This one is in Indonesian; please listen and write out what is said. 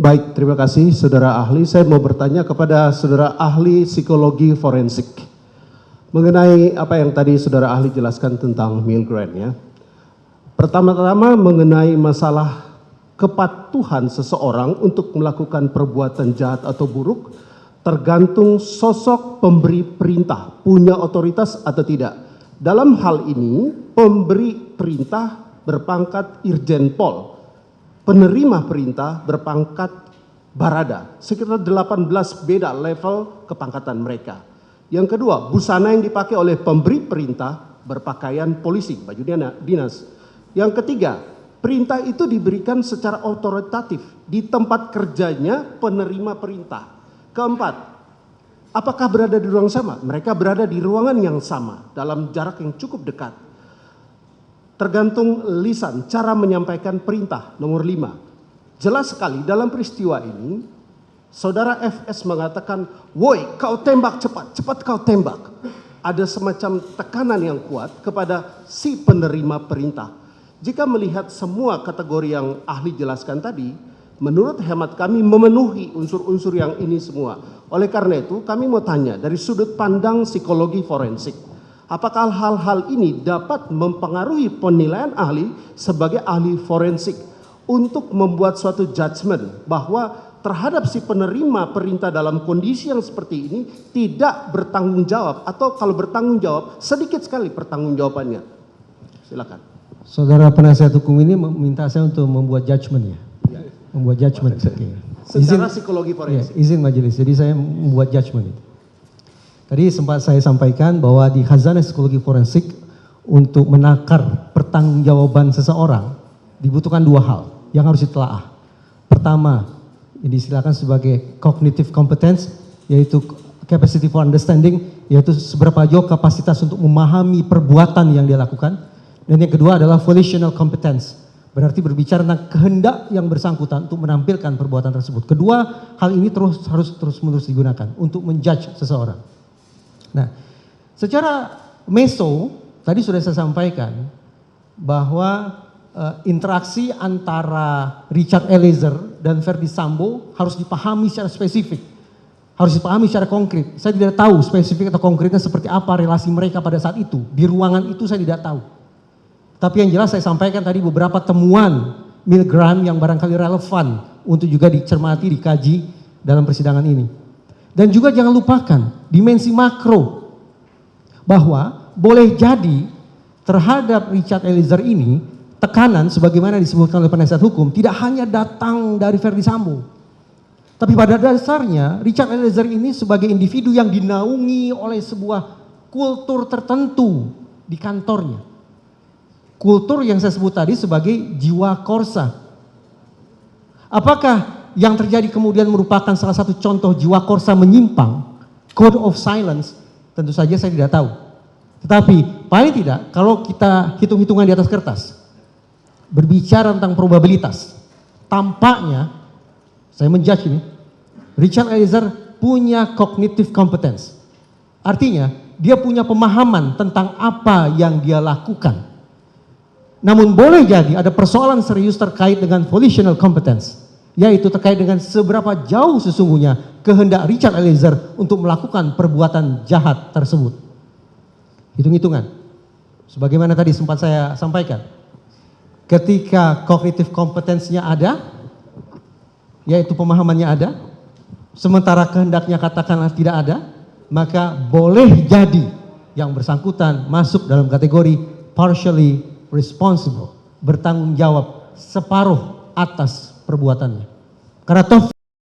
Baik, terima kasih saudara ahli. Saya mau bertanya kepada saudara ahli psikologi forensik mengenai apa yang tadi saudara ahli jelaskan tentang Milgram ya. Pertama-tama mengenai masalah kepatuhan seseorang untuk melakukan perbuatan jahat atau buruk tergantung sosok pemberi perintah, punya otoritas atau tidak. Dalam hal ini pemberi perintah berpangkat Irjen Pol, penerima perintah berpangkat Barada, sekitar 18 beda level kepangkatan mereka. Yang kedua, busana yang dipakai oleh pemberi perintah berpakaian polisi, baju dinas. Yang ketiga, perintah itu diberikan secara otoritatif di tempat kerjanya penerima perintah. Keempat, apakah berada di ruang sama? Mereka berada di ruangan yang sama dalam jarak yang cukup dekat. Tergantung lisan, cara menyampaikan perintah. Nomor 5, jelas sekali dalam peristiwa ini, saudara FS mengatakan, woi kau tembak cepat, cepat kau tembak. Ada semacam tekanan yang kuat kepada si penerima perintah. Jika melihat semua kategori yang ahli jelaskan tadi, menurut hemat kami memenuhi unsur-unsur yang ini semua. Oleh karena itu kami mau tanya dari sudut pandang psikologi forensik, apakah hal-hal ini dapat mempengaruhi penilaian ahli sebagai ahli forensik untuk membuat suatu judgement bahwa terhadap si penerima perintah dalam kondisi yang seperti ini tidak bertanggung jawab, atau kalau bertanggung jawab sedikit sekali pertanggungjawabannya. Silakan. Saudara penasihat hukum ini meminta saya untuk membuat judgement ya? Membuat judgement. Okay. Secara psikologi forensik. Ya, izin majelis, jadi saya membuat judgement itu. Tadi sempat saya sampaikan bahwa di khazanah psikologi forensik untuk menakar pertanggungjawaban seseorang dibutuhkan 2 hal yang harus ditelaah. Pertama, ini disilakan sebagai cognitive competence, yaitu capacity for understanding, yaitu seberapa jauh kapasitas untuk memahami perbuatan yang dia lakukan. Dan yang kedua adalah volitional competence, berarti berbicara tentang kehendak yang bersangkutan untuk menampilkan perbuatan tersebut. Kedua hal ini harus terus-menerus digunakan untuk menjudge seseorang. Nah, secara meso tadi sudah saya sampaikan bahwa interaksi antara Richard Eliezer dan Verdi Sambo harus dipahami secara spesifik, harus dipahami secara konkret. Saya tidak tahu spesifik atau konkretnya seperti apa relasi mereka pada saat itu. Di ruangan itu saya tidak tahu. Tapi yang jelas saya sampaikan tadi beberapa temuan Milgram yang barangkali relevan untuk juga dicermati, dikaji dalam persidangan ini. Dan juga jangan lupakan dimensi makro, bahwa boleh jadi terhadap Richard Eliezer ini tekanan sebagaimana disebutkan oleh penasihat hukum tidak hanya datang dari Verdi Sambo, tapi pada dasarnya Richard Eliezer ini sebagai individu yang dinaungi oleh sebuah kultur tertentu di kantornya. Kultur yang saya sebut tadi sebagai jiwa korsa. Apakah yang terjadi kemudian merupakan salah satu contoh jiwa korsa menyimpang, code of silence? Tentu saja saya tidak tahu. Tetapi paling tidak kalau kita hitung-hitungan di atas kertas, berbicara tentang probabilitas, tampaknya saya menjudge ini, Richard Eliezer punya cognitive competence. Artinya dia punya pemahaman tentang apa yang dia lakukan. Namun boleh jadi ada persoalan serius terkait dengan volitional competence, yaitu terkait dengan seberapa jauh sesungguhnya kehendak Richard Eliezer untuk melakukan perbuatan jahat tersebut. Hitung-hitungan. Sebagaimana tadi sempat saya sampaikan. Ketika cognitive competence-nya ada, yaitu pemahamannya ada, sementara kehendaknya katakanlah tidak ada, maka boleh jadi yang bersangkutan masuk dalam kategori partially responsible, bertanggung jawab separuh atas perbuatannya. Karena toh